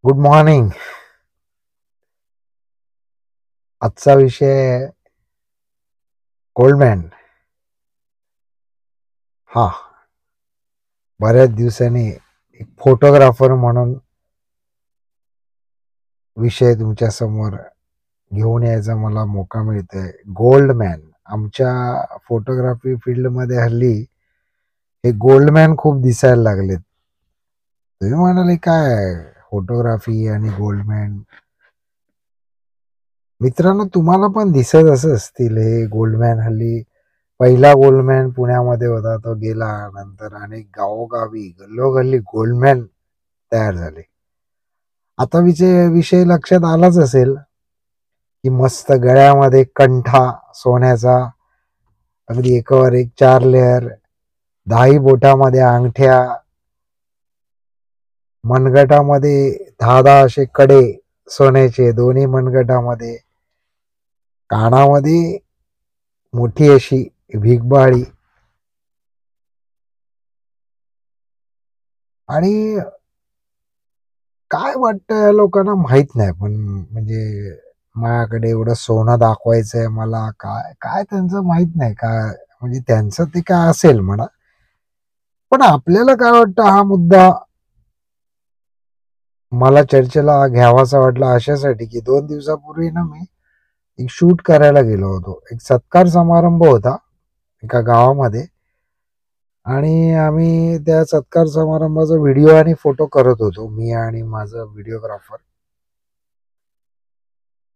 Good morning. आजचा विषय Goldman. हा, बऱ्याच दिवसांनी एक फोटोग्राफर म्हणून विषय तुमच्या समोर घेऊन यायचा मला मोका मिळतोय. गोल्डमॅन. आमच्या फोटोग्राफी फील्डमध्ये हल्ली हे गोल्डमॅन खूप दिसायला लागलेत. तुम्ही म्हणाले काय फोटोग्राफी आणि गोल्डमॅन? मित्रांनो, तुम्हाला पण दिसत असतील हे गोल्डमॅन. हल्ली पहिला गोल्डमॅन पुण्यामध्ये होता, तो गेला. नंतर अनेक गावोगावी गल्लोगल्ली गोल्डमॅन तयार झाले. आता विषय लक्षात आलाच असेल की मस्त गळ्यामध्ये कंठा सोन्याचा, अगदी एकावर एक 4 लेअर, 10 बोटामध्ये अंगठ्या, मनगटामध्ये 10 असे कडे सोन्याचे दोन्ही मनगटामध्ये, कानामध्ये मोठी अशी भिगबाळी. आणि काय वाटतं या लोकांना माहित नाही, पण म्हणजे माझ्याकडे एवढं सोनं दाखवायचंय मला, काय काय त्यांचं माहित नाही का? म्हणजे त्यांचं ते काय असेल म्हणा, पण आपल्याला काय वाटतं हा मुद्दा मला चर्चेला घ्यावासा वाटला अशासाठी की 2 दिवसापूर्वी ना मी एक शूट करायला गेलो होतो. एक सत्कार समारंभ होता एका गावामध्ये, आणि आम्ही त्या सत्कार समारंभाचा व्हिडिओ आणि फोटो करत होतो, मी आणि माझा व्हिडिओग्राफर.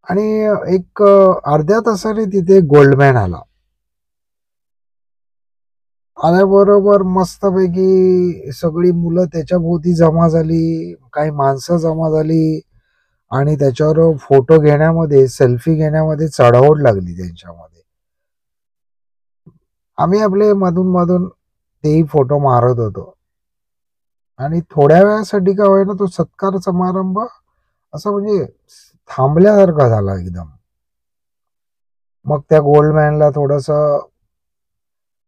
आणि एक अर्ध्या तासाने तिथे गोल्डमॅन आला. आल्याबरोबर मस्तपैकी सगळी मुलं त्याच्याभोवती जमा झाली, काही माणसं जमा झाली, आणि त्याच्यावर फोटो घेण्यामध्ये, सेल्फी घेण्यामध्ये चढाओढ लागली त्यांच्यामध्ये. आम्ही आपले मधून-मधून तेही फोटो मारत होतो. आणि थोड्या वेळासाठी का होईना तो सत्कार समारंभ असा म्हणजे थांबल्यासारखा झाला एकदम. मग त्या गोल्डमॅनला थोडंसं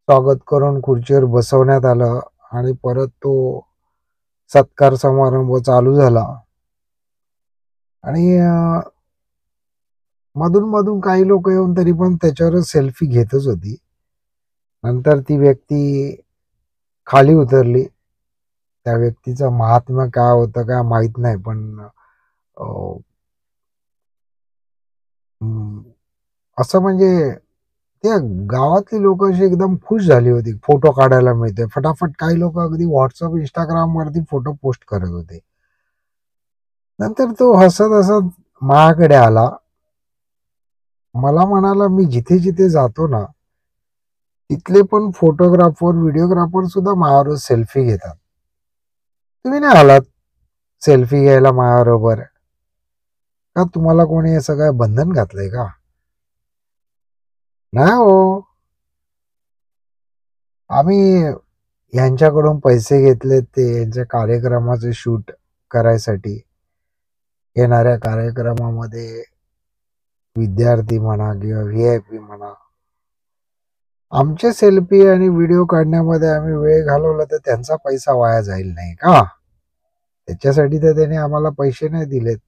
स्वागत करून खुर्चीवर बसवण्यात आलं आणि परत तो सत्कार समारंभ चालू झाला. आणि मधून-मधून काही लोकं येऊन तरी पण त्याच्यावर सेल्फी घेतच होती. नंतर ती व्यक्ती खाली उतरली. त्या व्यक्तीचं महात्म्य काय होतं काय माहीत नाही, पण अ, अं, असं म्हणजे त्या गावातली लोकं अशी एकदम खुश झाली होती. फोटो काढायला मिळतोय. फटाफट काही लोकं अगदी WhatsApp, Instagramवरती फोटो पोस्ट करत होते. नंतर तो हसत-हसत माझ्याकडे आला. मला म्हणाला, "मी जिथे-जिथे जातो ना, तिथले पण फोटोग्राफर, व्हिडिओग्राफर सुद्धा माझ्याबरोबर सेल्फी घेतात. तुम्ही नाही आलात सेल्फी घ्यायला माझ्याबरोबर? का तुम्हाला कोणी असं काय बंधन घातलंय का?" "नाही हो, आम्ही ह्यांच्याकडून पैसे घेतलेत ते यांच्या कार्यक्रमाचे शूट करायसाठी. येणाऱ्या कार्यक्रमामध्ये विद्यार्थी म्हणा किंवा व्ही-आय-पी म्हणा, आमचे सेल्फी आणि व्हिडिओ काढण्यामध्ये आम्ही वेळ घालवला तर त्यांचा पैसा वाया जाईल नाही का? त्याच्यासाठी तर त्याने आम्हाला पैसे नाही दिलेत."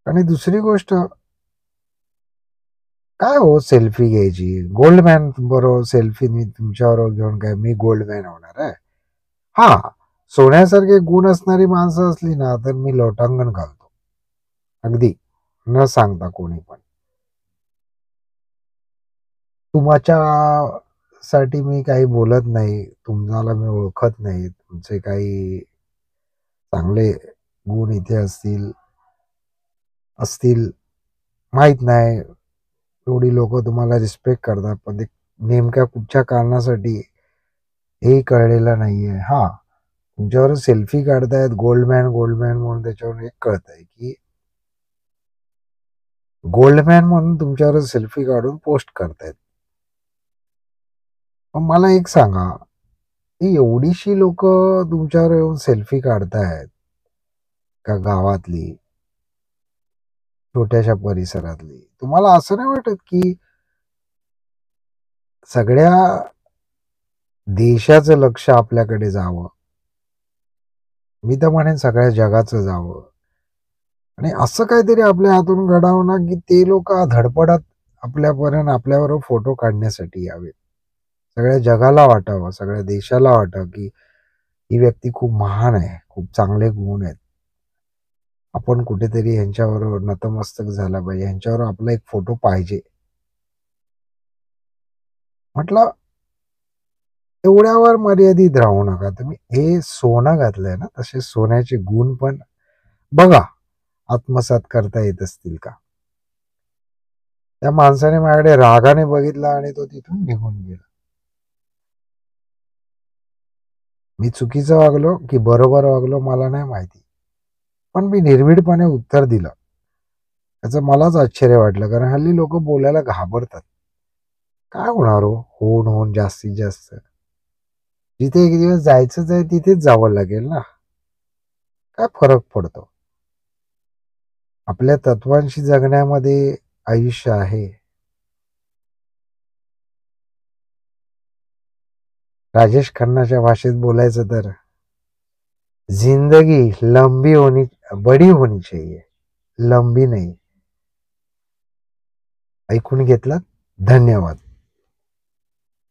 आणि दुसरी गोष्ट, काय हो सेल्फी घ्यायची? गोल्डमॅन बरोबर सेल्फी मी तुमच्याबरोबर घेऊन काय मी गोल्डमॅन होणार आहे? हां, सोन्यासारखे गुण असणारी माणसं असली ना, तर मी लोटांगण घालतो. अगदी न सांगता कोणी पण. तुमच्यासाठी मी काही बोलत नाही. तुम्हाला मी ओळखत नाही. तुमचे काही चांगले गुण इथे असतील माहीत नाही. एवढी लोकं तुम्हाला रिस्पेक्ट करतात, पण ते नेमक्या कुठच्या कारणासाठी हेही कळलेलं नाहीये. हां, तुमच्यावर सेल्फी काढतायत गोल्डमॅन, गोल्डमॅन म्हणून त्याच्यावरून एक कळतंय, की गोल्डमॅन म्हणून तुमच्यावर सेल्फी काढून पोस्ट करतायत. मग मला एक सांगा, ही एवढीशी लोकं तुमच्यावर येऊन सेल्फी काढतायत, का गावातली, छोट्याशा परिसरातली. तुम्हाला असं नाही वाटत, की सगळ्या देशाचं लक्ष आपल्याकडे जावं? मी तर म्हणेन सगळ्या जगाचं जावं आणि असं काहीतरी आपल्या हातून घडावं ना, की ते लोक धडपडत आपल्यापर्यंत आपल्याबरोबर फोटो काढण्यासाठी यावे. सगळ्या जगाला वाटावं, सगळ्या देशाला वाटावं, की ही व्यक्ती खूप महान आहे, खूप चांगले गुण आहेत. आपण कुठेतरी ह्यांच्याबरोबर नतमस्तक झाला पाहिजे, ह्यांच्यावर आपला एक फोटो पाहिजे. म्हटलं एवढ्यावर मर्यादित राहू नका तुम्ही. हे सोनं घातलंय ना, तसे सोन्याचे गुण पण बघा, आत्मसात करता येत असतील का? त्या माणसाने माझ्याकडे रागाने बघितलं आणि तो तिथून निघून गेला. मी चुकीचं वागलो की बरोबर वागलो मला नाही माहिती. पण मी निर्भीडपणे उत्तर दिलं. त्याचं मलाच आश्चर्य वाटलं, कारण हल्ली लोकं बोलायला घाबरतात. काय होणार हो? होऊन होऊन जास्तीत जास्त. जिथे एक दिवस जायचंच आहे तिथेच जावं लागेल ना. काय फरक पडतो? आपल्या तत्वांशी जगण्यामध्ये आयुष्य आहे. राजेश खन्नाच्या भाषेत बोलायचं तर जिंदगी लंबी होनी बडी होनी चाहिए, लंबी नाही. ऐकून घेतलं? धन्यवाद.